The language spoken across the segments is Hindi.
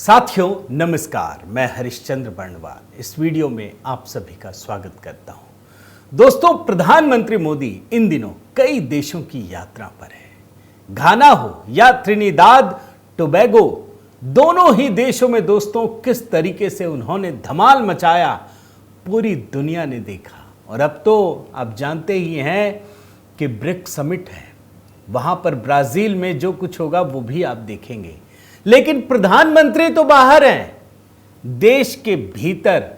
साथियों नमस्कार, मैं हरिश्चंद्र बर्णवाल इस वीडियो में आप सभी का स्वागत करता हूं। दोस्तों, प्रधानमंत्री मोदी इन दिनों कई देशों की यात्रा पर है। घाना हो या त्रिनिदाद टोबैगो, दोनों ही देशों में दोस्तों किस तरीके से उन्होंने धमाल मचाया पूरी दुनिया ने देखा। और अब तो आप जानते ही हैं कि ब्रिक्स समिट है, वहां पर ब्राजील में जो कुछ होगा वो भी आप देखेंगे। लेकिन प्रधानमंत्री तो बाहर हैं, देश के भीतर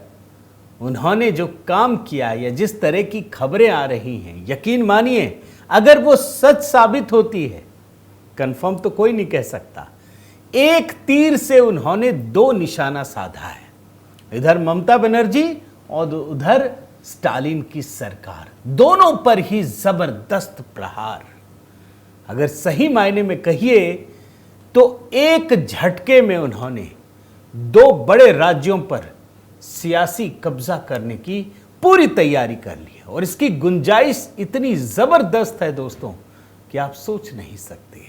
उन्होंने जो काम किया या जिस तरह की खबरें आ रही हैं, यकीन मानिए अगर वो सच साबित होती है, कंफर्म तो कोई नहीं कह सकता, एक तीर से उन्होंने दो निशाना साधा है। इधर ममता बनर्जी और उधर स्टालिन की सरकार, दोनों पर ही जबरदस्त प्रहार। अगर सही मायने में कहिए तो एक झटके में उन्होंने दो बड़े राज्यों पर सियासी कब्जा करने की पूरी तैयारी कर ली है। और इसकी गुंजाइश इतनी जबरदस्त है दोस्तों कि आप सोच नहीं सकते।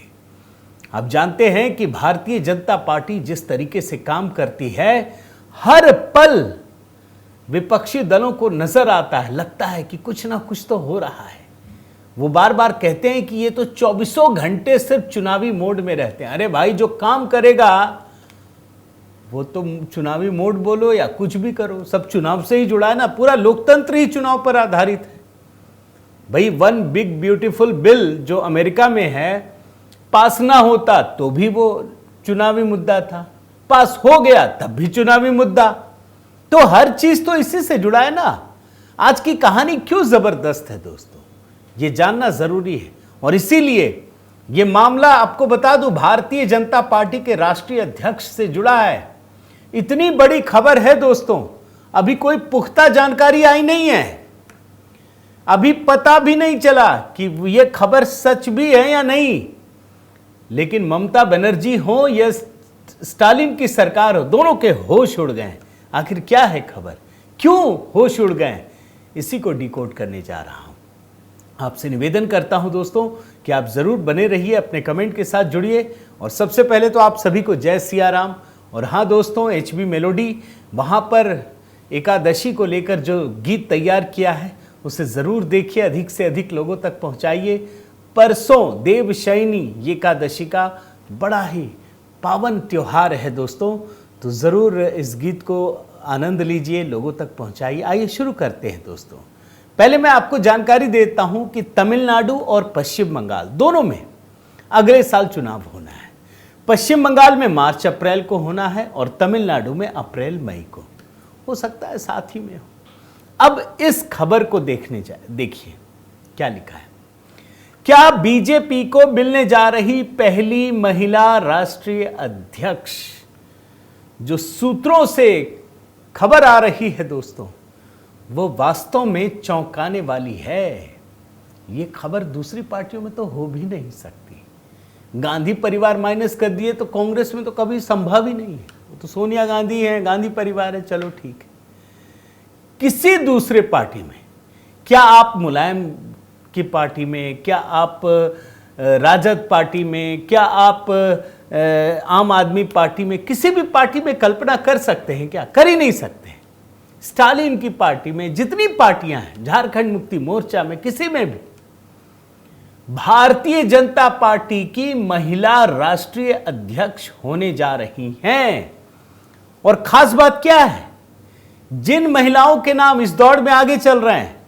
आप जानते हैं कि भारतीय जनता पार्टी जिस तरीके से काम करती है, हर पल विपक्षी दलों को नजर आता है, लगता है कि कुछ ना कुछ तो हो रहा है। वो बार बार कहते हैं कि ये तो 24 घंटे सिर्फ चुनावी मोड में रहते हैं। अरे भाई, जो काम करेगा वो तो चुनावी मोड बोलो या कुछ भी करो, सब चुनाव से ही जुड़ा है ना। पूरा लोकतंत्र ही चुनाव पर आधारित है। भाई, वन बिग ब्यूटीफुल बिल जो अमेरिका में है, पास ना होता तो भी वो चुनावी मुद्दा था, पास हो गया तब भी चुनावी मुद्दा। तो हर चीज तो इसी से जुड़ा है ना। आज की कहानी क्यों जबरदस्त है दोस्तों, ये जानना जरूरी है। और इसीलिए ये मामला आपको बता दूं, भारतीय जनता पार्टी के राष्ट्रीय अध्यक्ष से जुड़ा है। इतनी बड़ी खबर है दोस्तों, अभी कोई पुख्ता जानकारी आई नहीं है, अभी पता भी नहीं चला कि ये खबर सच भी है या नहीं। लेकिन ममता बनर्जी हो या स्टालिन की सरकार हो, दोनों के होश उड़ गए। आखिर क्या है खबर, क्यों होश उड़ गए, इसी को डिकोड करने जा रहा हूं। आपसे निवेदन करता हूं दोस्तों कि आप जरूर बने रहिए, अपने कमेंट के साथ जुड़िए। और सबसे पहले तो आप सभी को जय सिया राम। और हाँ दोस्तों, HB मेलोडी वहाँ पर एकादशी को लेकर जो गीत तैयार किया है उसे ज़रूर देखिए, अधिक से अधिक लोगों तक पहुँचाइए। परसों देवशयनी एकादशी का बड़ा ही पावन त्यौहार है दोस्तों, तो ज़रूर इस गीत को आनंद लीजिए, लोगों तक पहुँचाइए। आइए शुरू करते हैं दोस्तों। पहले मैं आपको जानकारी देता हूं कि तमिलनाडु और पश्चिम बंगाल दोनों में अगले साल चुनाव होना है। पश्चिम बंगाल में मार्च अप्रैल को होना है और तमिलनाडु में अप्रैल मई को, हो सकता है साथ ही में हो। अब इस खबर को देखिए क्या लिखा है। क्या बीजेपी को मिलने जा रही पहली महिला राष्ट्रीय अध्यक्ष, जो सूत्रों से खबर आ रही है दोस्तों, वो वास्तव में चौंकाने वाली है। ये खबर दूसरी पार्टियों में तो हो भी नहीं सकती। गांधी परिवार माइनस कर दिए तो कांग्रेस में तो कभी संभव ही नहीं है। वो तो सोनिया गांधी है, गांधी परिवार है, चलो ठीक है। किसी दूसरे पार्टी में, क्या आप मुलायम की पार्टी में, क्या आप राजद पार्टी में, क्या आप आम आदमी पार्टी में, किसी भी पार्टी में कल्पना कर सकते हैं क्या? कर ही नहीं सकते। स्टालिन की पार्टी में, जितनी पार्टियां हैं, झारखंड मुक्ति मोर्चा में, किसी में भी भारतीय जनता पार्टी की महिला राष्ट्रीय अध्यक्ष होने जा रही हैं। और खास बात क्या है, जिन महिलाओं के नाम इस दौड़ में आगे चल रहे हैं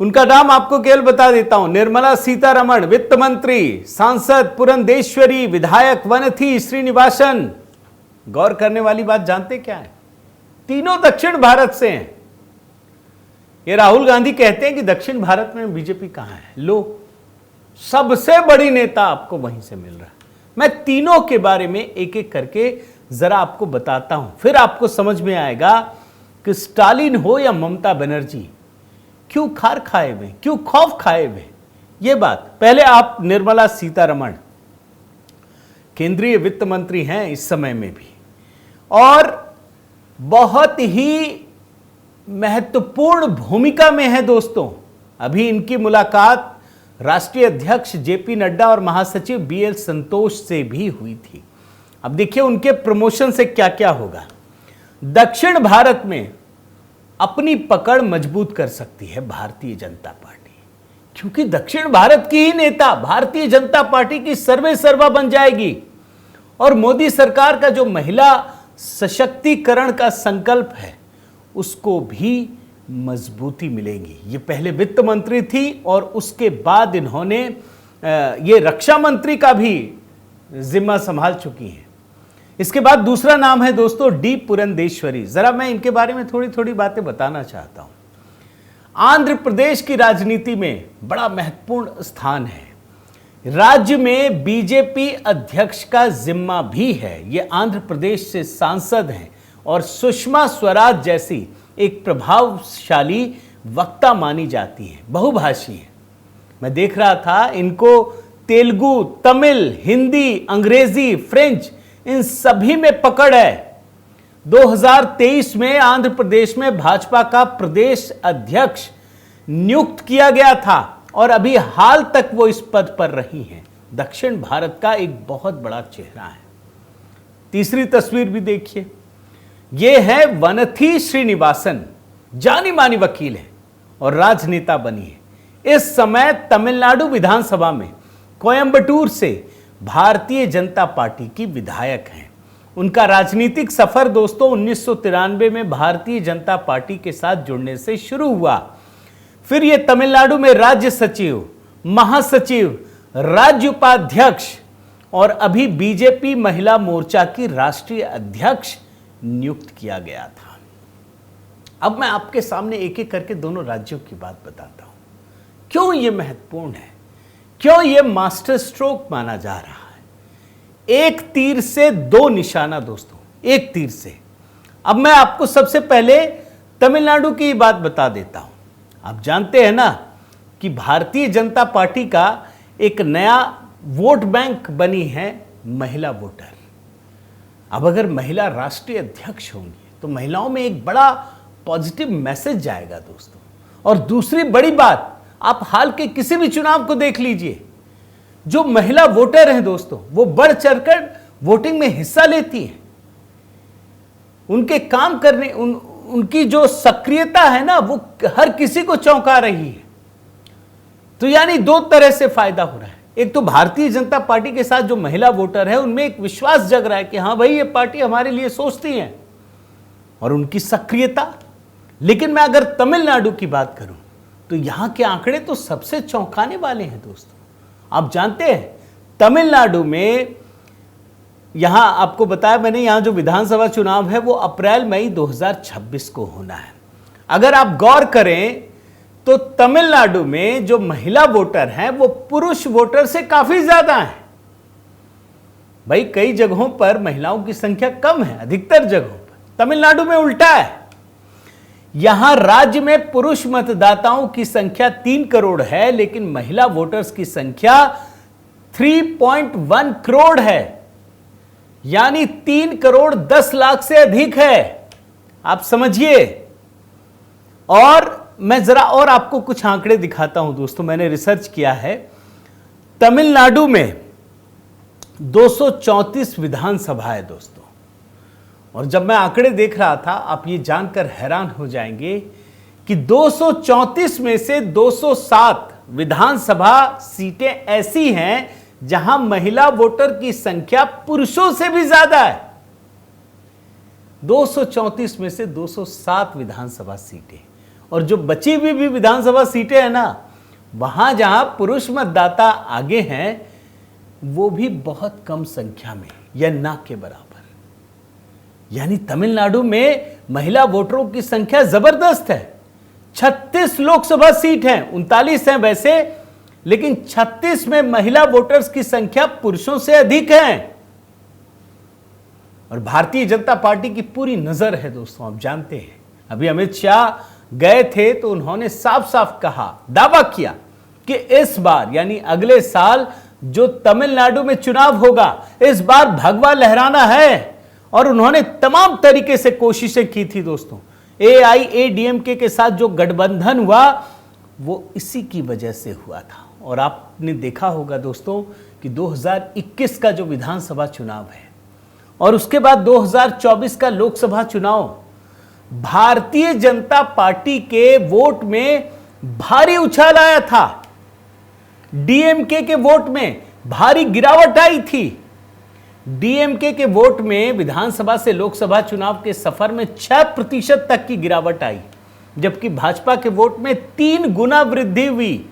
उनका नाम आपको केवल बता देता हूं। निर्मला सीतारमण वित्त मंत्री, सांसद पुरंदेश्वरी, विधायक वनथी श्रीनिवासन। गौर करने वाली बात जानते क्या है, तीनों दक्षिण भारत से हैं। ये राहुल गांधी कहते हैं कि दक्षिण भारत में बीजेपी कहां है, लो सबसे बड़ी नेता आपको वहीं से मिल रहा है। मैं तीनों के बारे में एक एक करके जरा आपको बताता हूं, फिर आपको समझ में आएगा कि स्टालिन हो या ममता बनर्जी क्यों खार खाए हुए, क्यों खौफ खाए हुए। ये बात पहले आप निर्मला सीतारमण केंद्रीय वित्त मंत्री हैं इस समय में भी, और बहुत ही महत्वपूर्ण भूमिका में है दोस्तों। अभी इनकी मुलाकात राष्ट्रीय अध्यक्ष JP नड्डा और महासचिव BL संतोष से भी हुई थी। अब देखिए उनके प्रमोशन से क्या क्या होगा। दक्षिण भारत में अपनी पकड़ मजबूत कर सकती है भारतीय जनता पार्टी, क्योंकि दक्षिण भारत की ही नेता भारतीय जनता पार्टी की सर्वे सर्वा बन जाएगी। और मोदी सरकार का जो महिला सशक्तिकरण का संकल्प है उसको भी मजबूती मिलेगी। ये पहले वित्त मंत्री थी और उसके बाद इन्होंने ये रक्षा मंत्री का भी जिम्मा संभाल चुकी हैं। इसके बाद दूसरा नाम है दोस्तों डी पुरंदेश्वरी। जरा मैं इनके बारे में थोड़ी थोड़ी बातें बताना चाहता हूं। आंध्र प्रदेश की राजनीति में बड़ा महत्वपूर्ण स्थान है। राज्य में बीजेपी अध्यक्ष का जिम्मा भी है। ये आंध्र प्रदेश से सांसद हैं और सुषमा स्वराज जैसी एक प्रभावशाली वक्ता मानी जाती है, बहुभाषी है। मैं देख रहा था इनको तेलुगु, तमिल, हिंदी, अंग्रेजी, फ्रेंच इन सभी में पकड़ है। 2023 में आंध्र प्रदेश में भाजपा का प्रदेश अध्यक्ष नियुक्त किया गया था और अभी हाल तक वो इस पद पर रही हैं। दक्षिण भारत का एक बहुत बड़ा चेहरा है। तीसरी तस्वीर भी देखिए, ये है वनथी श्रीनिवासन, जानी मानी वकील है और राजनेता बनी है। इस समय तमिलनाडु विधानसभा में कोयंबटूर से भारतीय जनता पार्टी की विधायक हैं। उनका राजनीतिक सफर दोस्तों 1993 में भारतीय जनता पार्टी के साथ जुड़ने से शुरू हुआ। फिर ये तमिलनाडु में राज्य सचिव, महासचिव, राज्य उपाध्यक्ष और अभी बीजेपी महिला मोर्चा की राष्ट्रीय अध्यक्ष नियुक्त किया गया था। अब मैं आपके सामने एक एक करके दोनों राज्यों की बात बताता हूं। क्यों यह महत्वपूर्ण है, क्यों यह मास्टर स्ट्रोक माना जा रहा है। एक तीर से दो निशाना दोस्तों, एक तीर से। अब मैं आपको सबसे पहले तमिलनाडु की बात बता देता हूं। आप जानते हैं ना कि भारतीय जनता पार्टी का एक नया वोट बैंक बनी है महिला वोटर। अब अगर महिला राष्ट्रीय अध्यक्ष होंगी तो महिलाओं में एक बड़ा पॉजिटिव मैसेज जाएगा दोस्तों। और दूसरी बड़ी बात, आप हाल के किसी भी चुनाव को देख लीजिए, जो महिला वोटर हैं दोस्तों वो बढ़ चढ़कर वोटिंग में हिस्सा लेती हैं। उनके काम करने उनकी जो सक्रियता है ना वो हर किसी को चौंका रही है। तो यानी दो तरह से फायदा हो रहा है। एक तो भारतीय जनता पार्टी के साथ जो महिला वोटर है उनमें एक विश्वास जग रहा है कि हाँ भाई ये पार्टी हमारे लिए सोचती है, और उनकी सक्रियता। लेकिन मैं अगर तमिलनाडु की बात करूं तो यहां के आंकड़े तो सबसे चौंकाने वाले हैं दोस्तों। आप जानते हैं तमिलनाडु में, यहां आपको बताया मैंने, यहां जो विधानसभा चुनाव है वो अप्रैल मई 2026 को होना है। अगर आप गौर करें तो तमिलनाडु में जो महिला वोटर हैं वो पुरुष वोटर से काफी ज्यादा हैं। भाई कई जगहों पर महिलाओं की संख्या कम है, अधिकतर जगहों पर। तमिलनाडु में उल्टा है। यहां राज्य में पुरुष मतदाताओं की संख्या 3 करोड़ है, लेकिन महिला वोटर्स की संख्या 3.1 करोड़ है, यानी 3 करोड़ 10 लाख से अधिक है। आप समझिए। और मैं जरा और आपको कुछ आंकड़े दिखाता हूं दोस्तों, मैंने रिसर्च किया है। तमिलनाडु में 234 विधानसभा है दोस्तों। और जब मैं आंकड़े देख रहा था, आप ये जानकर हैरान हो जाएंगे कि 234 में से 207 विधानसभा सीटें ऐसी हैं जहां महिला वोटर की संख्या पुरुषों से भी ज्यादा है। 234 में से 207 विधानसभा सीटें। और जो बची हुई भी विधानसभा सीटें हैं ना, वहां जहां पुरुष मतदाता आगे हैं वो भी बहुत कम संख्या में या ना के बराबर। यानी तमिलनाडु में महिला वोटरों की संख्या जबरदस्त है। 36 लोकसभा सीट हैं, 39 हैं वैसे, लेकिन 36 में महिला वोटर्स की संख्या पुरुषों से अधिक है। और भारतीय जनता पार्टी की पूरी नजर है दोस्तों। आप जानते हैं अभी अमित शाह गए थे तो उन्होंने साफ साफ कहा, दावा किया कि इस बार यानी अगले साल जो तमिलनाडु में चुनाव होगा, इस बार भगवा लहराना है। और उन्होंने तमाम तरीके से कोशिशें की थी दोस्तों। AIADMK के साथ जो गठबंधन हुआ वो इसी की वजह से हुआ था। और आपने देखा होगा दोस्तों कि 2021 का जो विधानसभा चुनाव है और उसके बाद 2024 का लोकसभा चुनाव, भारतीय जनता पार्टी के वोट में भारी उछाल आया था। डीएमके के वोट में भारी गिरावट आई थी। डीएमके के वोट में विधानसभा से लोकसभा चुनाव के सफर में 6% तक की गिरावट आई, जबकि भाजपा के वोट में 3 गुना वृद्धि हुई।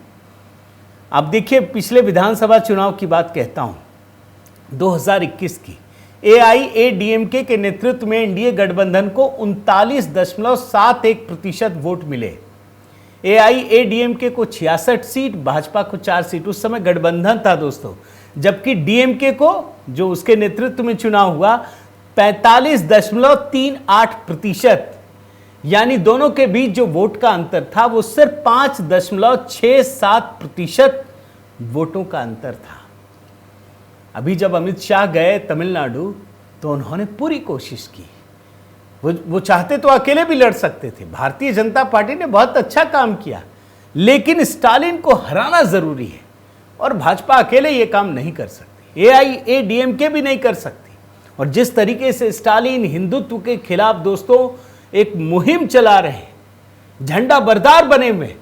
अब देखिए, पिछले विधानसभा चुनाव की बात कहता हूं, 2021 की। एआईएडीएमके के नेतृत्व में एनडीए गठबंधन को 39.71% वोट मिले। एआईएडीएमके को 66 सीट, भाजपा को 4 सीट। उस समय गठबंधन था दोस्तों, जबकि डीएमके को, जो उसके नेतृत्व में चुनाव हुआ, 45.38%, यानी दोनों के बीच जो वोट का अंतर था वो सिर्फ 5.67% वोटों का अंतर था। अभी जब अमित शाह गए तमिलनाडु तो उन्होंने पूरी कोशिश की। वो चाहते तो अकेले भी लड़ सकते थे। भारतीय जनता पार्टी ने बहुत अच्छा काम किया, लेकिन स्टालिन को हराना जरूरी है और भाजपा अकेले ये काम नहीं कर सकती, एआईएडीएमके भी नहीं कर सकती। और जिस तरीके से स्टालिन हिंदुत्व के खिलाफ दोस्तों एक मुहिम चला रहे हैं, झंडा बरदार बने हुए,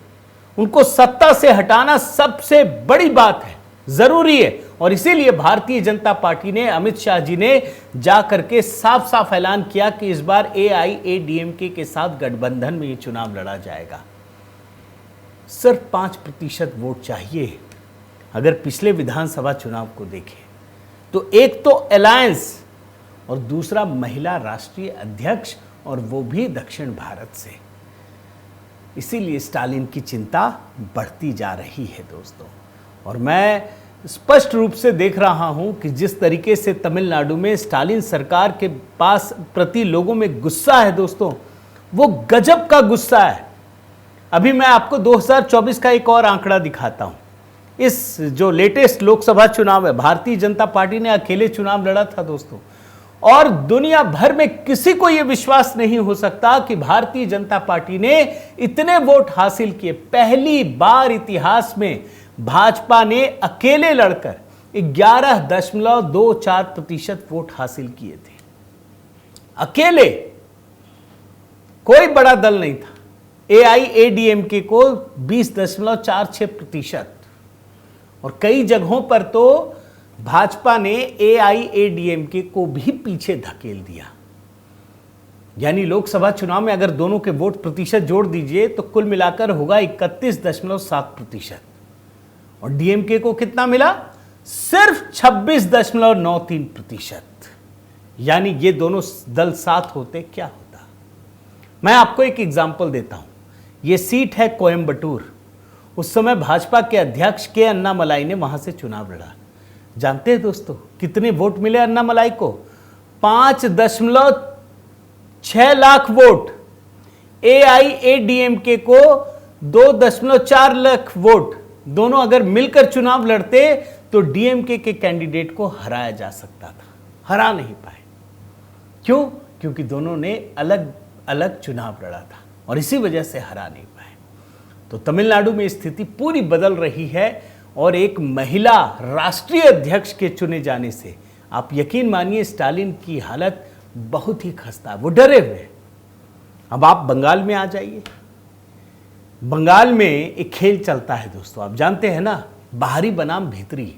उनको सत्ता से हटाना सबसे बड़ी बात है, जरूरी है। और इसीलिए भारतीय जनता पार्टी ने, अमित शाह जी ने जाकर के साफ साफ ऐलान किया कि इस बार एआईएडीएमके के साथ गठबंधन में ये चुनाव लड़ा जाएगा। सिर्फ 5% वोट चाहिए। अगर पिछले विधानसभा चुनाव को देखें तो एक तो अलायंस और दूसरा महिला राष्ट्रीय अध्यक्ष, और वो भी दक्षिण भारत से। इसीलिए स्टालिन की चिंता बढ़ती जा रही है दोस्तों। और मैं स्पष्ट रूप से देख रहा हूं कि जिस तरीके से तमिलनाडु में स्टालिन सरकार के पास प्रति लोगों में गुस्सा है दोस्तों, वो गजब का गुस्सा है। अभी मैं आपको 2024 का एक और आंकड़ा दिखाता हूं। इस जो लेटेस्ट लोकसभा चुनाव है, भारतीय जनता पार्टी ने अकेले चुनाव लड़ा था दोस्तों, और दुनिया भर में किसी को यह विश्वास नहीं हो सकता कि भारतीय जनता पार्टी ने इतने वोट हासिल किए। पहली बार इतिहास में भाजपा ने अकेले लड़कर 11.24% वोट हासिल किए थे। अकेले, कोई बड़ा दल नहीं था। एआईएडीएमके को 20.46%, और कई जगहों पर तो भाजपा ने एआईएडीएमके को भी पीछे धकेल दिया। यानी लोकसभा चुनाव में अगर दोनों के वोट प्रतिशत जोड़ दीजिए तो कुल मिलाकर होगा 31.7%, और डीएमके को कितना मिला? सिर्फ 26.93%। यानी ये दोनों दल साथ होते क्या होता। मैं आपको एक एग्जाम्पल देता हूं। ये सीट है कोयंबटूर। उस समय भाजपा के अध्यक्ष के अन्नामलाई ने वहां से चुनाव लड़ा। जानते हैं दोस्तों कितने वोट मिले अन्नामलाई को? 5.6 लाख वोट। एआईएडीएमके को 2.4 लाख वोट। दोनों अगर मिलकर चुनाव लड़ते तो डीएमके के कैंडिडेट को हराया जा सकता था। हरा नहीं पाए। क्यों? क्योंकि दोनों ने अलग अलग चुनाव लड़ा था और इसी वजह से हरा नहीं पाए। तो तमिलनाडु में स्थिति पूरी बदल रही है, और एक महिला राष्ट्रीय अध्यक्ष के चुने जाने से आप यकीन मानिए स्टालिन की हालत बहुत ही खस्ता है। वो डरे हुए हैं। अब आप बंगाल में आ जाइए। बंगाल में एक खेल चलता है दोस्तों, आप जानते हैं ना, बाहरी बनाम भीतरी।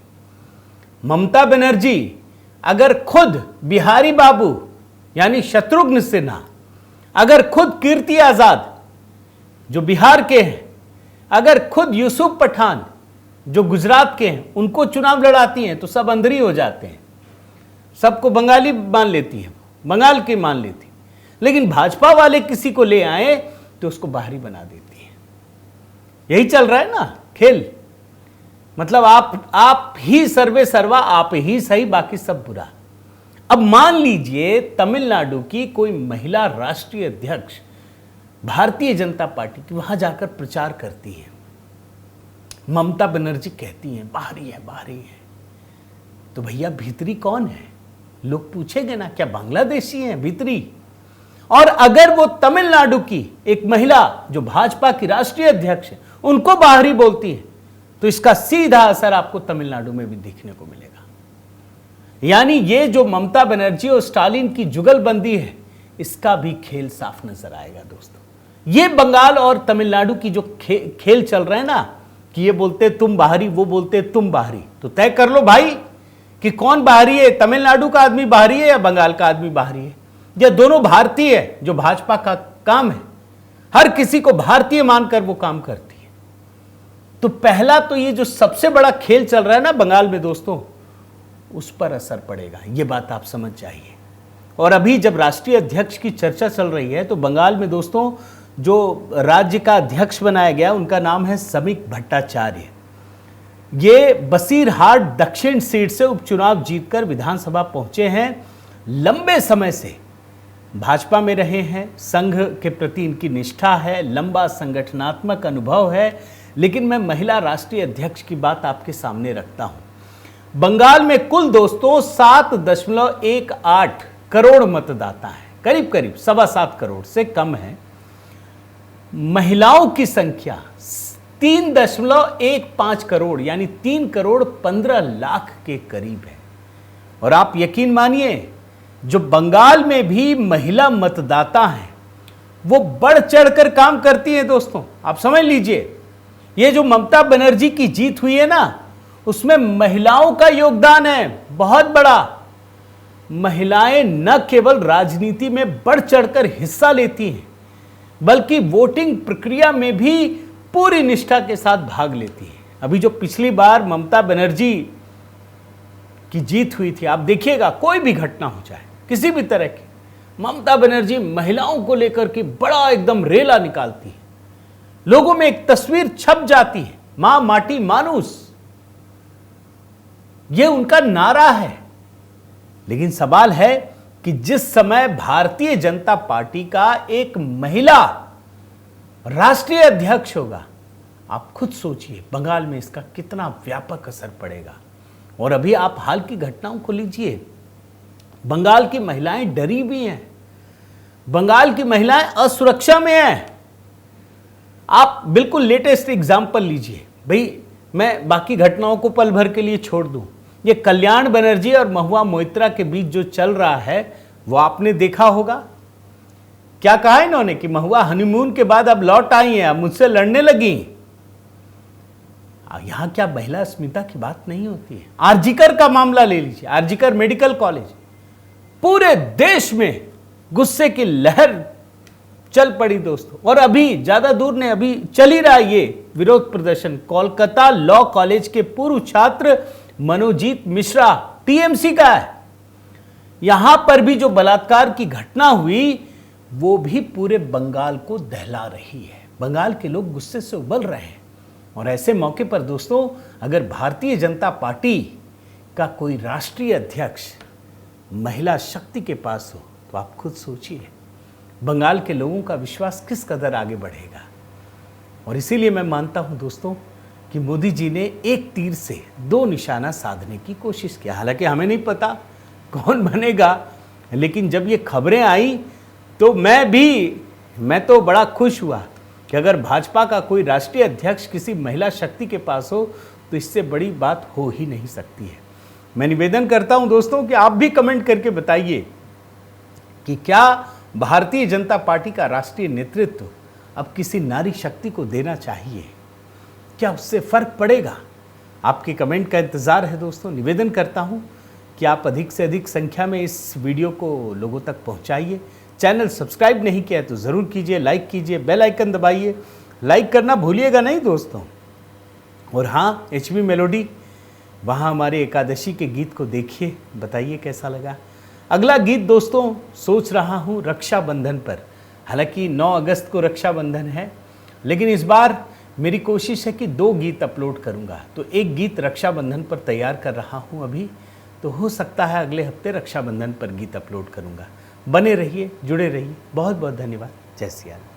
ममता बनर्जी अगर खुद बिहारी बाबू यानी शत्रुघ्न सिन्हा, अगर खुद कीर्ति आजाद जो बिहार के हैं, अगर खुद यूसुफ पठान जो गुजरात के हैं, उनको चुनाव लड़ाती हैं तो सब अंदरी हो जाते हैं। सबको बंगाली मान लेती है, बंगाल के मान लेती। लेकिन भाजपा वाले किसी को ले आए तो उसको बाहरी बना देती है। यही चल रहा है ना खेल। मतलब आप ही सर्वे सर्वा, आप ही सही, बाकी सब बुरा। अब मान लीजिए तमिलनाडु की कोई महिला राष्ट्रीय अध्यक्ष भारतीय जनता पार्टी की वहां जाकर प्रचार करती है। ममता बनर्जी कहती हैं बाहरी है, बाहरी है। तो भैया भीतरी कौन है? लोग पूछेंगे ना, क्या बांग्लादेशी हैं भीतरी? और अगर वो तमिलनाडु की एक महिला जो भाजपा की राष्ट्रीय अध्यक्ष है उनको बाहरी बोलती है तो इसका सीधा असर आपको तमिलनाडु में भी देखने को मिलेगा। यानी ये जो ममता बनर्जी और स्टालिन की जुगलबंदी है, इसका भी खेल साफ नजर आएगा दोस्तों। ये बंगाल और तमिलनाडु की जो खेल चल रहे हैं ना, कि ये बोलते तुम बाहरी, वो बोलते तुम बाहरी, तो तय कर लो भाई कि कौन बाहरी है, तमिलनाडु का आदमी बाहरी है या बंगाल का आदमी बाहरी है, या दोनों भारतीय है। जो भाजपा का काम है, हर किसी को भारतीय मानकर वो काम करती है। तो पहला तो ये जो सबसे बड़ा खेल चल रहा है ना बंगाल में दोस्तों, उस पर असर पड़ेगा, ये बात आप समझ जाइए। और अभी जब राष्ट्रीय अध्यक्ष की चर्चा चल रही है, तो बंगाल में दोस्तों जो राज्य का अध्यक्ष बनाया गया उनका नाम है समीक भट्टाचार्य। ये बसीरहाट दक्षिण सीट से उपचुनाव जीतकर विधानसभा पहुंचे हैं। लंबे समय से भाजपा में रहे हैं, संघ के प्रति इनकी निष्ठा है, लंबा संगठनात्मक अनुभव है। लेकिन मैं महिला राष्ट्रीय अध्यक्ष की बात आपके सामने रखता हूं। बंगाल में कुल दोस्तों 7.18 करोड़ मतदाता हैं, करीब करीब 7.25 करोड़ से कम है। महिलाओं की संख्या 3.15 करोड़ यानी 3 करोड़ 15 लाख के करीब है। और आप यकीन मानिए, जो बंगाल में भी महिला मतदाता हैं वो बढ़ चढ़कर काम करती हैं दोस्तों। आप समझ लीजिए, ये जो ममता बनर्जी की जीत हुई है ना, उसमें महिलाओं का योगदान है बहुत बड़ा। महिलाएं न केवल राजनीति में बढ़ चढ़कर हिस्सा लेती हैं, बल्कि वोटिंग प्रक्रिया में भी पूरी निष्ठा के साथ भाग लेती हैं। अभी जो पिछली बार ममता बनर्जी की जीत हुई थी, आप देखिएगा, कोई भी घटना हो जाए किसी भी तरह की, ममता बनर्जी महिलाओं को लेकर के बड़ा एकदम रेला निकालती है। लोगों में एक तस्वीर छप जाती है, मां माटी मानुस, यह उनका नारा है। लेकिन सवाल है कि जिस समय भारतीय जनता पार्टी का एक महिला राष्ट्रीय अध्यक्ष होगा, आप खुद सोचिए बंगाल में इसका कितना व्यापक असर पड़ेगा। और अभी आप हाल की घटनाओं को लीजिए, बंगाल की महिलाएं डरी भी हैं, बंगाल की महिलाएं असुरक्षा में हैं। आप बिल्कुल लेटेस्ट एग्जाम्पल लीजिए भाई, मैं बाकी घटनाओं को पल भर के लिए छोड़ दूं। ये कल्याण बनर्जी और महुआ मोइत्रा के बीच जो चल रहा है वो आपने देखा होगा। क्या कहा इन्होंने कि महुआ हनीमून के बाद अब लौट आई हैं, अब मुझसे लड़ने लगी। यहां क्या महिला अस्मिता की बात नहीं होती है? आरजीकर का मामला ले लीजिए, आरजीकर मेडिकल कॉलेज, पूरे देश में गुस्से की लहर चल पड़ी दोस्तों। और अभी ज्यादा दूर नहीं, अभी चल ही रहा है ये विरोध प्रदर्शन। कोलकाता लॉ कॉलेज के पूर्व छात्र मनोजीत मिश्रा, टीएमसी का है, यहां पर भी जो बलात्कार की घटना हुई वो भी पूरे बंगाल को दहला रही है। बंगाल के लोग गुस्से से उबल रहे हैं। और ऐसे मौके पर दोस्तों, अगर भारतीय जनता पार्टी का कोई राष्ट्रीय अध्यक्ष महिला शक्ति के पास हो, तो आप खुद सोचिए बंगाल के लोगों का विश्वास किस कदर आगे बढ़ेगा। और इसीलिए मैं मानता हूं दोस्तों कि मोदी जी ने एक तीर से दो निशाना साधने की कोशिश की। हालांकि हमें नहीं पता कौन बनेगा, लेकिन जब ये खबरें आई तो मैं तो बड़ा खुश हुआ कि अगर भाजपा का कोई राष्ट्रीय अध्यक्ष किसी महिला शक्ति के पास हो तो इससे बड़ी बात हो ही नहीं सकती है। मैं निवेदन करता हूं दोस्तों कि आप भी कमेंट करके बताइए कि क्या भारतीय जनता पार्टी का राष्ट्रीय नेतृत्व अब किसी नारी शक्ति को देना चाहिए? क्या उससे फर्क पड़ेगा? आपके कमेंट का इंतजार है दोस्तों। निवेदन करता हूं कि आप अधिक से अधिक संख्या में इस वीडियो को लोगों तक पहुंचाइए। चैनल सब्सक्राइब नहीं किया है तो ज़रूर कीजिए, लाइक कीजिए, बेल आइकन दबाइए, लाइक करना भूलिएगा नहीं दोस्तों। और हाँ, HB मेलोडी, वहाँ हमारे एकादशी के गीत को देखिए, बताइए कैसा लगा। अगला गीत दोस्तों सोच रहा हूँ रक्षाबंधन पर। हालांकि 9 अगस्त को रक्षाबंधन है, लेकिन इस बार मेरी कोशिश है कि 2 गीत अपलोड करूँगा। तो एक गीत रक्षाबंधन पर तैयार कर रहा हूँ अभी, तो हो सकता है अगले हफ्ते रक्षाबंधन पर गीत अपलोड करूँगा। बने रहिए, जुड़े रहिए। बहुत बहुत धन्यवाद। जय सिया राम।